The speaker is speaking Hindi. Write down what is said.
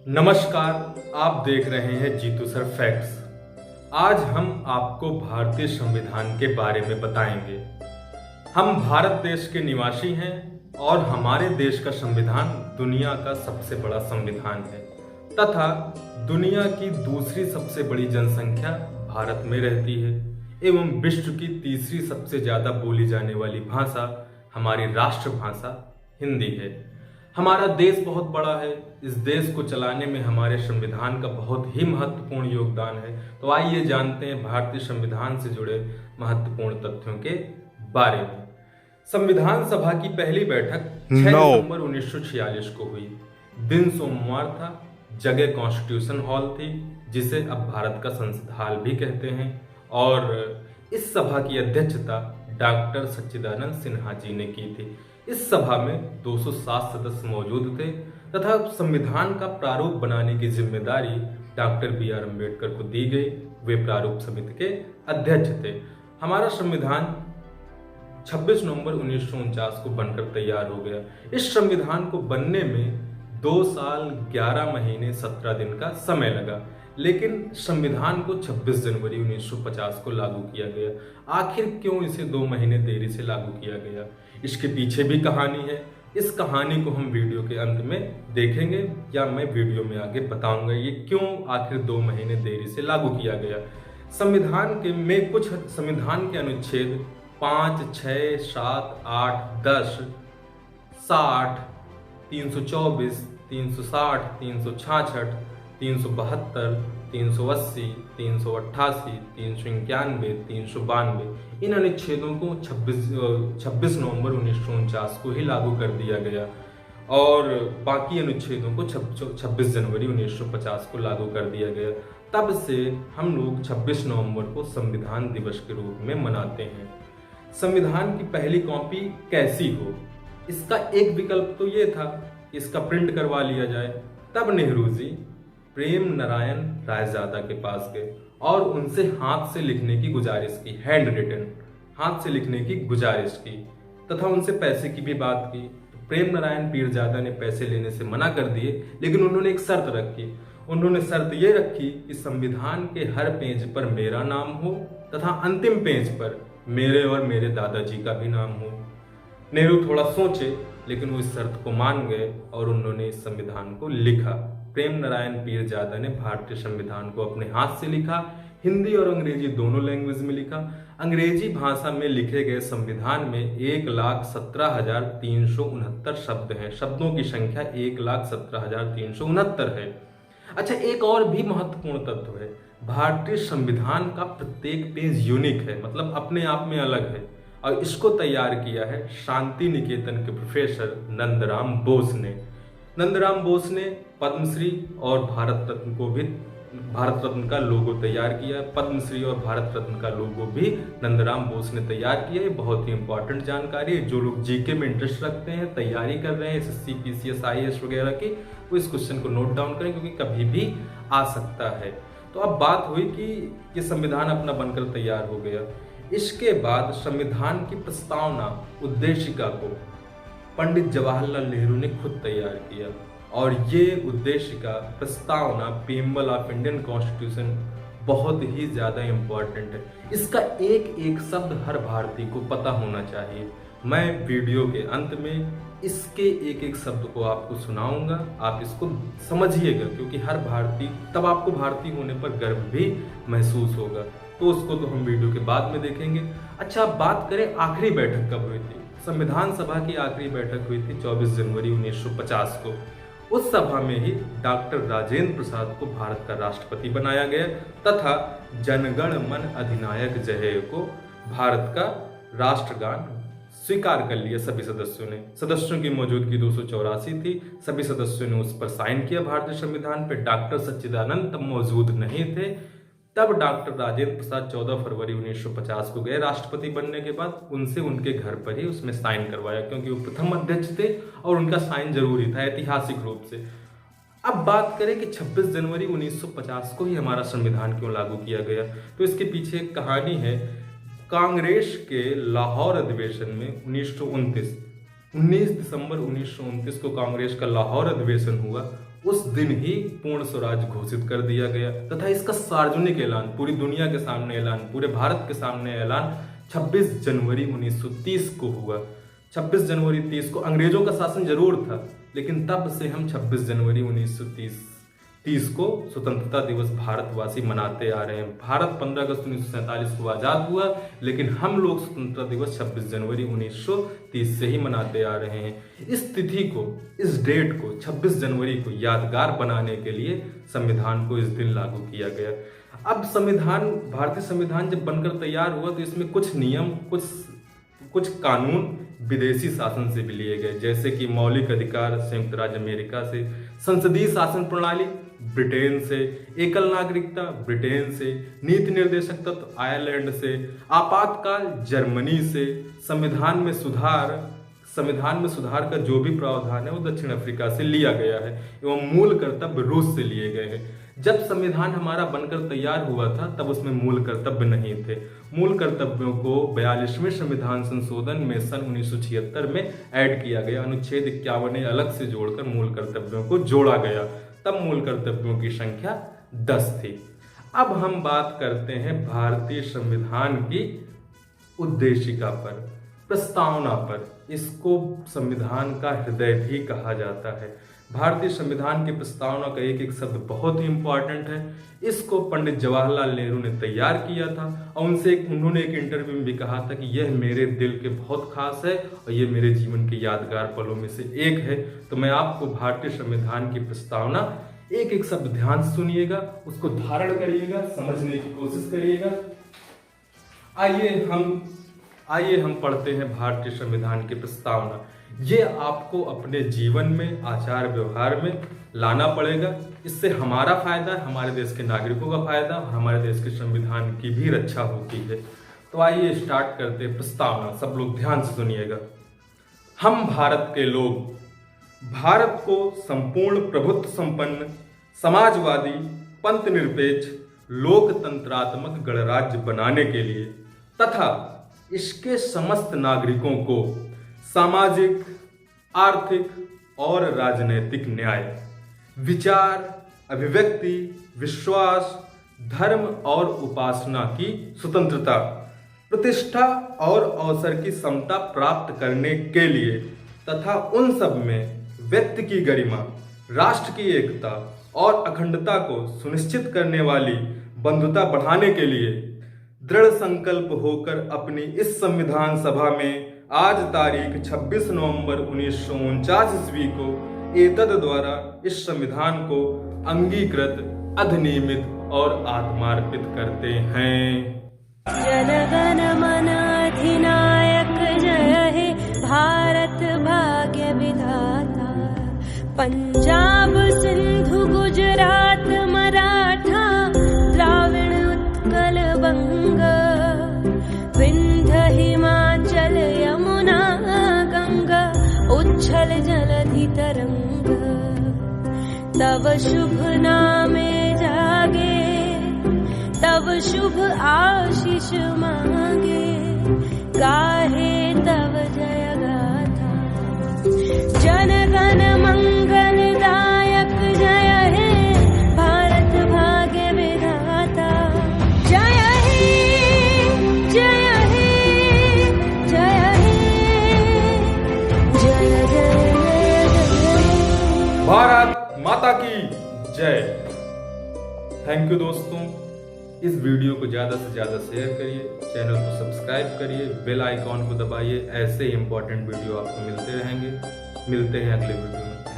नमस्कार, आप देख रहे हैं जीतू सर फैक्ट्स। आज हम आपको भारतीय संविधान के बारे में बताएंगे। हम भारत देश के निवासी हैं और हमारे देश का संविधान दुनिया का सबसे बड़ा संविधान है तथा दुनिया की दूसरी सबसे बड़ी जनसंख्या भारत में रहती है एवं विश्व की तीसरी सबसे ज्यादा बोली जाने वाली भाषा हमारी राष्ट्रभाषा हिंदी है। हमारा देश बहुत बड़ा है। इस देश को चलाने में हमारे संविधान का बहुत ही महत्वपूर्ण योगदान है। तो आइए जानते हैं भारतीय संविधान से जुड़े महत्वपूर्ण तथ्यों के बारे में। संविधान सभा की पहली बैठक 6 दिसंबर 1946 को हुई। दिन सोमवार था। जगह कॉन्स्टिट्यूशन हॉल थी, जिसे अब भारत का संसद हाल भी कहते हैं। और इस सभा की अध्यक्षता डॉक्टर सच्चिदानंद सिन्हा जी ने की थी। इस सभा में 207 सदस्य मौजूद थे तथा संविधान का प्रारूप बनाने की जिम्मेदारी डॉक्टर बी.आर. अम्बेडकर को दी गई। वे प्रारूप समिति के अध्यक्ष थे। हमारा संविधान 26 नवंबर 1949 को बनकर तैयार हो गया। इस संविधान को बनने में 2 साल 11 महीने 17 दिन का समय लगा, लेकिन संविधान को 26 जनवरी 1950 को लागू किया गया। आखिर क्यों इसे 2 महीने देरी से लागू किया गया? इसके पीछे भी कहानी है। इस कहानी को हम वीडियो के अंत में देखेंगे या मैं वीडियो में आगे बताऊंगा ये क्यों आखिर 2 महीने देरी से लागू किया गया। संविधान के अनुच्छेद 5, 6, 7, 8, 10, 60, 324, 360, 366, 372, 380, 388, 391, 392 इन अनुच्छेदों को 26 नवंबर 1949 को ही लागू कर दिया गया और बाकी अनुच्छेदों को 26 जनवरी 1950 को लागू कर दिया गया। तब से हम लोग 26 नवंबर को संविधान दिवस के रूप में मनाते हैं। संविधान की पहली कॉपी कैसी हो, इसका एक विकल्प तो ये था कि इसका प्रिंट करवा लिया जाए। तब नेहरू जी प्रेम नारायण रायजादा के पास गए और उनसे हाथ से लिखने की गुजारिश की, हैंड रिटन, हाथ से लिखने की गुजारिश की तथा उनसे पैसे की भी बात की। तो प्रेम नारायण पीरजादा ने पैसे लेने से मना कर दिए, लेकिन उन्होंने एक शर्त रखी। उन्होंने शर्त ये रखी कि संविधान के हर पेज पर मेरा नाम हो तथा अंतिम पेज पर मेरे और मेरे दादाजी का भी नाम हो। नेहरू थोड़ा सोचे, लेकिन वो इस शर्त को मान गए और उन्होंने इस संविधान को लिखा। प्रेम नारायण पीरजादा ने भारतीय संविधान को अपने हाथ से लिखा। हिंदी और अंग्रेजी दोनों लैंग्वेज में लिखा। अंग्रेजी भाषा में लिखे गए संविधान में 1,17,369 शब्द हैं। शब्दों की संख्या 1,17,369 है। अच्छा, एक और भी महत्वपूर्ण तत्व है। भारतीय संविधान का प्रत्येक पेज यूनिक है, मतलब अपने आप में अलग है और इसको तैयार किया है शांति निकेतन के प्रोफेसर नंदराम बोस ने। नंदराम बोस ने पद्मश्री और भारत रत्न का लोगो तैयार किया। पद्मश्री और भारत रत्न का लोगो भी नंदराम बोस ने तैयार किया। ये बहुत ही इंपॉर्टेंट जानकारी है। जो लोग जीके में इंटरेस्ट रखते हैं, तैयारी कर रहे हैं एसएससी, पीसीएस, आईएएस वगैरह की, वो इस क्वेश्चन को नोट डाउन करें क्योंकि कभी भी आ सकता है। तो अब बात हुई कि ये संविधान अपना बनकर तैयार हो गया। इसके बाद संविधान की प्रस्तावना, उद्देशिका को पंडित जवाहरलाल नेहरू ने खुद तैयार किया और ये उद्देशिका, प्रस्तावना, प्रीएम्बल ऑफ इंडियन कॉन्स्टिट्यूशन बहुत ही ज्यादा इंपॉर्टेंट है। इसका एक एक शब्द हर भारतीय को पता होना चाहिए। मैं वीडियो के अंत में इसके एक एक शब्द को आपको सुनाऊंगा, आप इसको समझिएगा क्योंकि हर भारतीय, तब आपको भारतीय होने पर गर्व भी महसूस होगा। तो उसको तो हम वीडियो के बाद में देखेंगे। अच्छा, अब बात करें आखिरी बैठक कब हुई थी। संविधान सभा की आखिरी बैठक हुई थी 24 जनवरी 1950 को। उस सभा में ही डॉक्टर राजेंद्र प्रसाद को भारत का राष्ट्रपति बनाया गया तथा जनगण मन अधिनायक जय को भारत का राष्ट्रगान स्वीकार कर लिया सभी सदस्यों ने। सदस्यों की मौजूदगी 284 थी। सभी सदस्यों ने उस पर साइन किया भारतीय संविधान पे। डॉक्टर सच्चिदानंद तब मौजूद नहीं थे। तब डॉक्टर राजेंद्र प्रसाद 14 फरवरी 1950 को गए राष्ट्रपति बनने के बाद। उनसे उनके घर पर ही उसमें साइन करवाया क्योंकि वो प्रथम अध्यक्ष थे और उनका साइन जरूरी था ऐतिहासिक रूप से। अब बात करें कि 26 जनवरी 1950 को ही हमारा संविधान क्यों लागू किया गया, तो इसके पीछे एक कहानी है। कांग्रेस के लाहौर अधिवेशन में 19 दिसंबर 1929 को कांग्रेस का लाहौर अधिवेशन हुआ उस दिन ही पूर्ण स्वराज घोषित कर दिया गया तथा इसका सार्वजनिक ऐलान, पूरी दुनिया के सामने ऐलान, पूरे भारत के सामने ऐलान 26 जनवरी 1930 को हुआ। 26 जनवरी 30 को अंग्रेजों का शासन जरूर था, लेकिन तब से हम 26 जनवरी 1930 को स्वतंत्रता दिवस भारतवासी मनाते आ रहे हैं। भारत 15 अगस्त 1947 को आजाद हुआ, लेकिन हम लोग स्वतंत्रता दिवस 26 जनवरी 1930 से ही मनाते आ रहे हैं। इस तिथि को, इस डेट को, 26 जनवरी को यादगार बनाने के लिए संविधान को इस दिन लागू किया गया। अब संविधान, भारतीय संविधान जब बनकर तैयार हुआ तो इसमें कुछ नियम, कुछ कानून विदेशी शासन से भी लिए गए, जैसे कि मौलिक अधिकार संयुक्त राज्य अमेरिका से, संसदीय शासन प्रणाली ब्रिटेन से, एकल नागरिकता ब्रिटेन से, नीति निर्देशक तत्व आयरलैंड से, आपातकाल जर्मनी से, संविधान में सुधार का जो भी प्रावधान है वो दक्षिण अफ्रीका से लिया गया है, एवं मूल कर्तव्य रूस से लिए गए हैं। जब संविधान हमारा बनकर तैयार हुआ था तब उसमें मूल कर्तव्य नहीं थे। मूल कर्तव्यों को 42वें संविधान संशोधन में सन 1976 में ऐड किया गया। अनुच्छेद 51 अलग से जोड़कर मूल कर्तव्यों को जोड़ा गया, तब मूल कर्तव्यों की संख्या 10 थी। अब हम बात करते हैं भारतीय संविधान की उद्देशिका पर, प्रस्तावना पर। इसको संविधान का हृदय भी कहा जाता है। भारतीय संविधान की प्रस्तावना का एक एक शब्द बहुत ही इंपॉर्टेंट है। इसको पंडित जवाहरलाल नेहरू ने तैयार किया था और उन्होंने एक इंटरव्यू में भी कहा था कि यह मेरे दिल के बहुत खास है और यह मेरे जीवन के यादगार पलों में से एक है। तो मैं आपको भारतीय संविधान की प्रस्तावना एक एक शब्द ध्यान से सुनिएगा, उसको धारण करिएगा, समझने की कोशिश करिएगा। आइए हम पढ़ते हैं भारतीय संविधान की प्रस्तावना। ये आपको अपने जीवन में, आचार व्यवहार में लाना पड़ेगा। इससे हमारा फायदा, हमारे देश के नागरिकों का फायदा और हमारे देश के संविधान की भी रक्षा होती है। तो आइए स्टार्ट करते हैं प्रस्तावना। सब लोग ध्यान से सुनिएगा। हम भारत के लोग भारत को संपूर्ण प्रभुत्व संपन्न, समाजवादी, पंथ निरपेक्ष, लोकतंत्रात्मक गणराज्य बनाने के लिए तथा इसके समस्त नागरिकों को सामाजिक, आर्थिक और राजनैतिक न्याय, विचार, अभिव्यक्ति, विश्वास, धर्म और उपासना की स्वतंत्रता, प्रतिष्ठा और अवसर की समता प्राप्त करने के लिए तथा उन सब में व्यक्ति की गरिमा, राष्ट्र की एकता और अखंडता को सुनिश्चित करने वाली बंधुता बढ़ाने के लिए दृढ़ संकल्प होकर अपनी इस संविधान सभा में आज तारीख 26 नवंबर 1949 ईस्वी को एतद द्वारा इस संविधान को अंगीकृत, अधिनियमित और आत्मार्पित करते हैं। जनगण मन अधिनायक जय हे भारत भाग्य विधाता, पंजाब सिंधु गुजरात मराठा द्राविड़ उत्कल बंग, विंध्य हिमाचल यमुना गंगा उच्छल जलधि तरंग, तव शुभ नामे जागे, तव शुभ आशीष मांगे, गाहे तव जय गाथा। जन गण मंगल दायक जय हे भारत भाग्य विधाता, जय हे जय हे जय हे जय जय जय। भारत माता की जय। थैंक यू दोस्तों। इस वीडियो को ज़्यादा से ज़्यादा शेयर करिए, चैनल को सब्सक्राइब करिए, बेल आइकॉन को दबाइए। ऐसे इंपॉर्टेंट वीडियो आपको मिलते रहेंगे। मिलते हैं अगले वीडियो में।